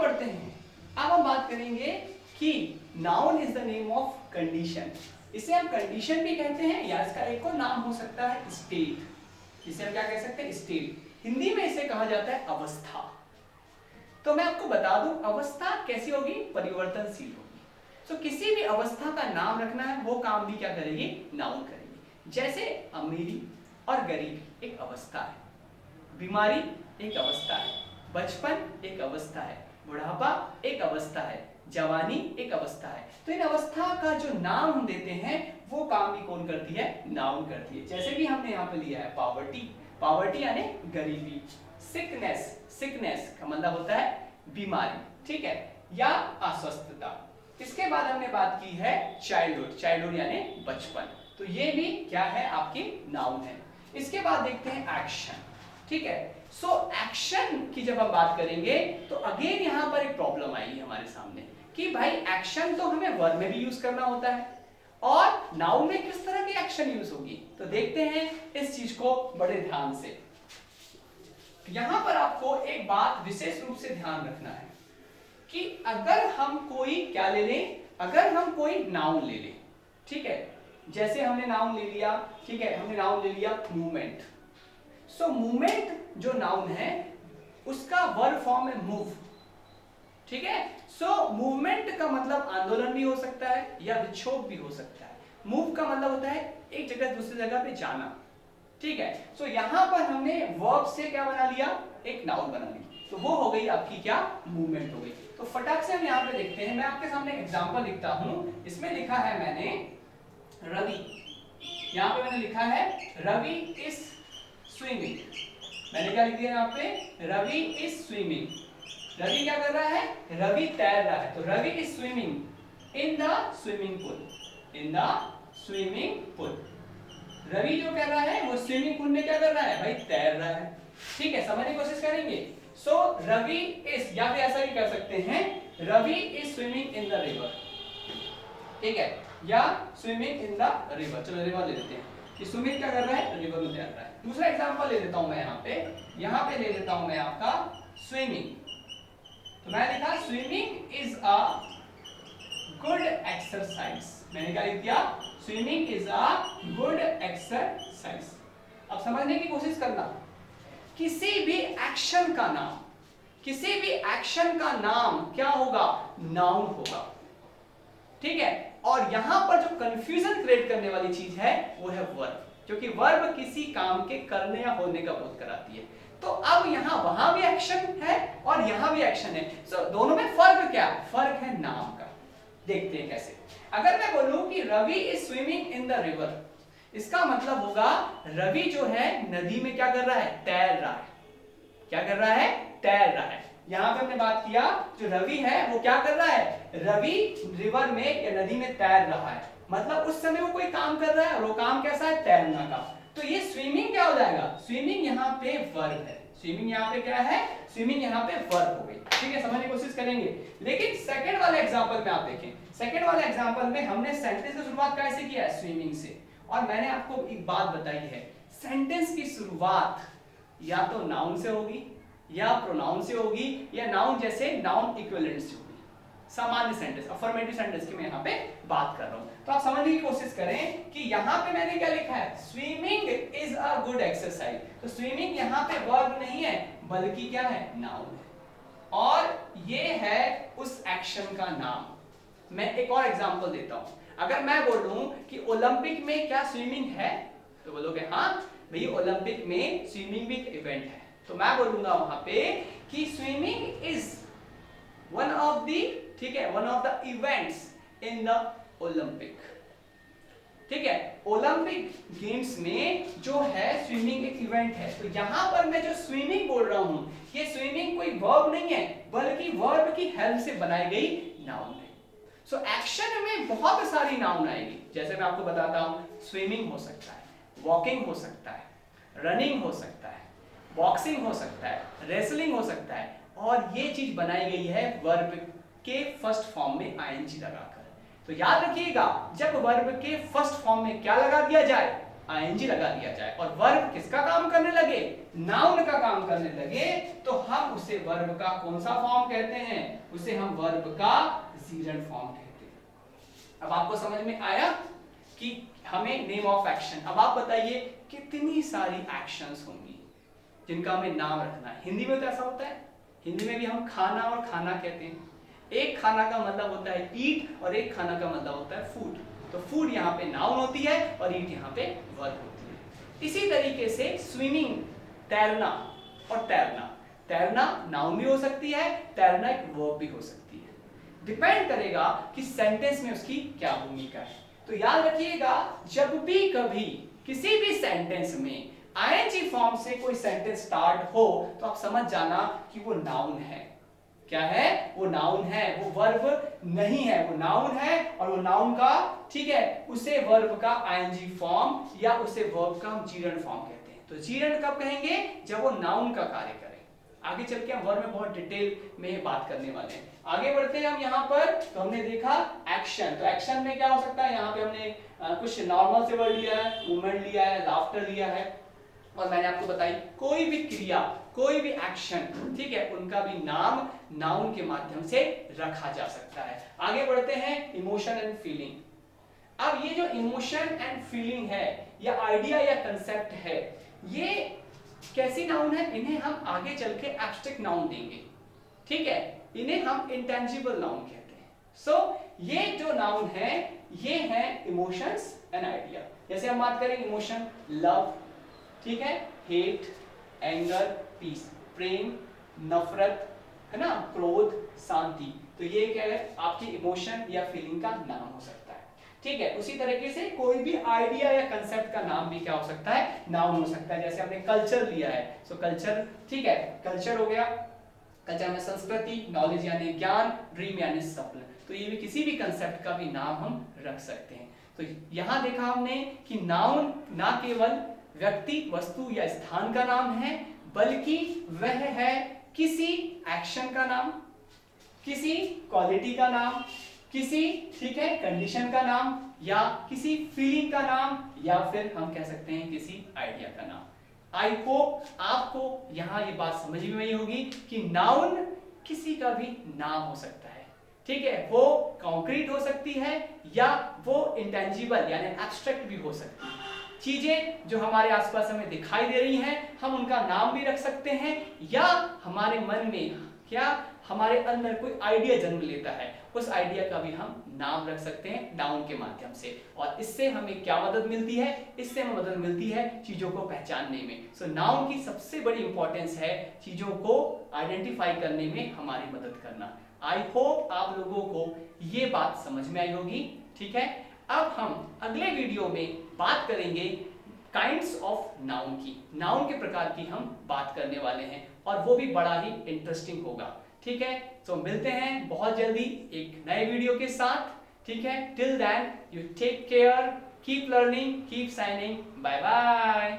बढ़ते हैं। अब हम बात करेंगे कि noun is the name of condition. इसे हम कंडीशन भी कहते हैं या इसका एक और नाम हो सकता है स्टेट। इसे हम क्या कह सकते हैं? स्टेट। हिंदी में इसे कहा जाता है अवस्था। तो मैं आपको बता दूं अवस्था कैसी होगी? परिवर्तनशील होगी। तो किसी भी अवस्था का नाम रखना है, वो काम भी क्या करेगी? नाउन करेगी। जैसे अमीरी और गरीबी एक अवस्था है, बीमारी एक अवस्था है, बचपन एक अवस्था है, बुढ़ापा एक अवस्था है, जवानी एक अवस्था है। तो इन अवस्था का जो नाम हम देते हैं वो काम भी कौन करती है? नाउन करती है। जैसे कि हमने यहाँ पे लिया है पॉवर्टी, पॉवर्टी यानी गरीबी। सिकनेस, सिकनेस का मतलब होता है बीमारी, ठीक है, या अस्वस्थता। इसके बाद हमने बात की है चाइल्डहुड, चाइल्डहुड यानी बचपन। तो ये भी क्या है? आपकी नाउन है। इसके बाद देखते हैं एक्शन, ठीक है। सो एक्शन की जब हम बात करेंगे तो अगेन यहां पर एक प्रॉब्लम आएगी हमारे सामने कि भाई एक्शन तो हमें वर्ब में भी यूज करना होता है और नाउन में किस तरह की एक्शन यूज होगी। तो देखते हैं इस चीज को बड़े ध्यान से। यहां पर आपको एक बात विशेष रूप से ध्यान रखना है कि अगर हम कोई क्या ले लें, अगर हम कोई नाउन ले लें, ठीक है, जैसे हमने नाउन ले लिया, ठीक है, हमने नाउन ले लिया मूवमेंट। सो मूवमेंट जो नाउन है उसका वर्ब फॉर्म है मूव, ठीक है। सो मूवमेंट का मतलब आंदोलन भी हो सकता है या विक्षोभ भी हो सकता है। मूव का मतलब होता है एक जगह से दूसरी जगह पे जाना, ठीक है। सो यहां पर हमने वर्ब से क्या बना लिया? एक नाउन बना ली। तो वो हो गई आपकी क्या? मूवमेंट हो गई। तो फटाक से हम यहाँ पे देखते हैं। मैं आपके सामने एग्जांपल लिखता हूं। इसमें लिखा है मैंने रवि, यहाँ पे मैंने लिखा है रवि इज स्विमिंग। मैंने क्या लिख दिया यहाँ पे? Ravi is swimming. रवि क्या कर रहा है? रवि तैर रहा है। तो Ravi is swimming in the swimming pool, in the swimming pool. Ravi जो कर रहा है वो स्विमिंग पूल में क्या कर रहा है? भाई तैर रहा है, ठीक है। समझने की कोशिश करेंगे। सो रवि इज, या फिर ऐसा भी कर सकते हैं Ravi is swimming in the river, ठीक है, या स्विमिंग इन द रिवर। चलो रिवर ले लेते हैं कि स्विमिंग क्या कर रहा है? रिवर में तैर रहा है। दूसरा एग्जांपल ले लेता हूं मैं यहाँ पे ले लेता हूं मैं आपका स्विमिंग। तो मैं लिखा swimming is a good exercise. मैंने क्या लिख दिया? Swimming is a good exercise. अब समझने की कोशिश करना, किसी भी एक्शन का नाम, किसी भी एक्शन का नाम क्या होगा? नाउन होगा, ठीक है। और यहां पर जो कंफ्यूजन क्रिएट करने वाली चीज है वो है वर्ब, क्योंकि वर्ब किसी काम के करने या होने का बोध कराती है। तो अब यहां वहां भी एक्शन है और यहां भी एक्शन है। सो दोनों में फर्क क्या है? फर्क है नाम का। देखते हैं कैसे। अगर मैं बोलूं कि Ravi is swimming in the river, इसका मतलब होगा रवि जो है नदी में क्या कर रहा है? तैर रहा है। क्या कर रहा है? तैर रहा है। यहां पे हमने बात किया जो रवि है वो क्या कर रहा है? रवि रिवर में या नदी में तैर रहा है, मतलब उस समय वो कोई काम कर रहा है और वो काम कैसा है? तैरना का। तो ये स्विमिंग क्या हो जाएगा? स्विमिंग यहाँ पे वर्ब है। स्विमिंग यहाँ पे क्या है? स्विमिंग यहाँ पे वर्ब हो गई, ठीक है। समझने की कोशिश करेंगे। लेकिन सेकंड वाले एग्जांपल में आप देखें, सेकंड वाले एग्जांपल में हमने सेंटेंस की शुरुआत कैसे किया है? स्विमिंग से। और मैंने आपको एक बात बताई है, सेंटेंस की शुरुआत या तो नाउन से होगी या प्रोनाउन से होगी या नाउन जैसे नाउन इक्विवेलेंट से होगी। सामान्य सेंटेंस, अफर्मेटिव सेंटेंस की मैं यहाँ पे बात कर रहा हूँ। तो आप समझने की कोशिश करें कि यहाँ पे मैंने क्या लिखा है? Swimming is a good exercise. तो स्विमिंग यहाँ पे वर्ब नहीं है बल्कि क्या है? नाउन है। और ये है उस एक्शन का नाम। मैं एक और एग्जांपल देता हूँ। अगर मैं बोलूं कि ओलंपिक में क्या स्विमिंग है, तो बोलोगे हाँ भाई ओलंपिक में स्विमिंग भी एक इवेंट है। तो मैं बोलूंगा वहां पे कि swimming is one of the, ठीक है, one of the events in the Olympic, ठीक है। ओलंपिक गेम्स में जो है स्विमिंग एक इवेंट है। तो यहां पर मैं जो स्विमिंग बोल रहा हूं ये स्विमिंग कोई वर्ब नहीं है बल्कि वर्ब की हेल्प से बनाई गई नाउन है। सो एक्शन में बहुत सारी नाउन आएगी। जैसे मैं आपको बताता हूं, स्विमिंग हो सकता है, वॉकिंग हो सकता है, रनिंग हो सकता है, बॉक्सिंग हो सकता है, रेसलिंग हो सकता है। और ये चीज बनाई गई है वर्ब के फर्स्ट फॉर्म में आईएनजी लगाकर। तो याद रखिएगा जब वर्ब के फर्स्ट फॉर्म में क्या लगा दिया जाए? आईएनजी लगा दिया जाए और वर्ब किसका काम करने लगे, नाउन का काम करने लगे, तो हम उसे वर्ब का कौन सा फॉर्म कहते हैं, उसे हम वर्ब का जीरंड फॉर्म कहते हैं। अब आपको समझ में आया कि हमें नेम ऑफ एक्शन, अब आप बताइए कितनी सारी एक्शंस होंगी जिनका हमें नाम रखना है। हिंदी में तो ऐसा होता है, हिंदी में भी हम खाना और खाना कहते हैं। एक खाना का मतलब होता है ईट और एक खाना का मतलब होता है फूड। तो फूड यहाँ पे नाउन होती है और ईट यहाँ पे वर्ब होती है। इसी तरीके से स्विमिंग, तैरना और तैरना, तैरना नाउन भी हो सकती है, तैरना एक वर्ब भी हो सकती है। डिपेंड करेगा कि सेंटेंस में उसकी क्या भूमिका है। तो याद रखिएगा, जब भी कभी किसी भी सेंटेंस में आईएनजी फॉर्म से कोई सेंटेंस स्टार्ट हो तो आप समझ जाना कि वो नाउन है। क्या है, वो नाउन है, वो वर्ब नहीं है, वो नाउन है। और वो नाउन का, ठीक है, उसे वर्ब का आईएनजी फॉर्म या उसे वर्ब का हम जीरंड फॉर्म कहते हैं। तो जीरंड कब कहेंगे, जब वो नाउन का कार्य करे। आगे चल के हम वर्ब में बहुत डिटेल में बात करने वाले हैं। आगे बढ़ते हैं हम यहाँ पर। तो हमने देखा एक्शन, तो एक्शन में क्या हो सकता है, यहाँ पे हमने कुछ नॉर्मल से वर्ड लिया है, मूवमेंट लिया है, लाफ्टर लिया है, और मैंने आपको बताई कोई भी क्रिया, कोई भी एक्शन, ठीक है, उनका भी नाम नाउन के माध्यम से रखा जा सकता है। आगे बढ़ते हैं, इमोशन एंड फीलिंग। अब ये जो इमोशन एंड फीलिंग है, या आइडिया या कंसेप्ट है, ये कैसी नाउन है, इन्हें हम आगे चल के एब्स्ट्रैक्ट नाउन देंगे, ठीक है, इन्हें हम इंटेंजिबल नाउन कहते हैं। सो ये जो नाउन है, ये है इमोशंस एंड आइडिया। जैसे हम बात करें इमोशन, लव, ठीक है, हेट, एंगर, पीस, प्रेम, नफरत, है ना, क्रोध, शांति। तो ये क्या है, आपकी इमोशन या फीलिंग का नाम हो सकता है, ठीक है। उसी तरीके से कोई भी आइडिया या कंसेप्ट का नाम भी क्या हो सकता है, नाउन हो सकता है। जैसे हमने कल्चर लिया है, सो कल्चर, ठीक है, कल्चर हो गया, कल्चर में संस्कृति, नॉलेज यानी ज्ञान, ड्रीम यानी सपना। तो ये भी किसी भी कंसेप्ट का भी नाम हम रख सकते हैं। तो यहां देखा हमने कि नाउन ना केवल व्यक्ति, वस्तु या स्थान का नाम है, बल्कि वह है किसी एक्शन का नाम, किसी क्वालिटी का नाम, किसी, ठीक है, कंडीशन का नाम, या किसी फीलिंग का नाम, या फिर हम कह सकते हैं किसी आइडिया का नाम। आई होप आपको यहां ये बात समझ में आई होगी कि नाउन किसी का भी नाम हो सकता है, ठीक है, वो कॉन्क्रीट हो सकती है या वो इंटेंजिबल यानी एब्स्ट्रैक्ट भी हो सकती है। चीजें जो हमारे आसपास हमें दिखाई दे रही हैं, हम उनका नाम भी रख सकते हैं, या हमारे मन में क्या, हमारे अंदर कोई आइडिया जन्म लेता है, उस आइडिया का भी हम नाम रख सकते हैं नाउन के माध्यम से। और इससे हमें क्या मदद मिलती है, इससे हमें मदद मिलती है चीजों को पहचानने में। सो नाउन की सबसे बड़ी इंपॉर्टेंस है चीजों को आइडेंटिफाई करने में हमारी मदद करना। आई होप आप लोगों को ये बात समझ में आई होगी, ठीक है। अब हम अगले वीडियो में बात करेंगे काइंड्स ऑफ नाउन की, नाउन के प्रकार की हम बात करने वाले हैं, और वो भी बड़ा ही इंटरेस्टिंग होगा, ठीक है। तो मिलते हैं बहुत जल्दी एक नए वीडियो के साथ, ठीक है। Till then you take care, keep learning, keep shining, bye bye.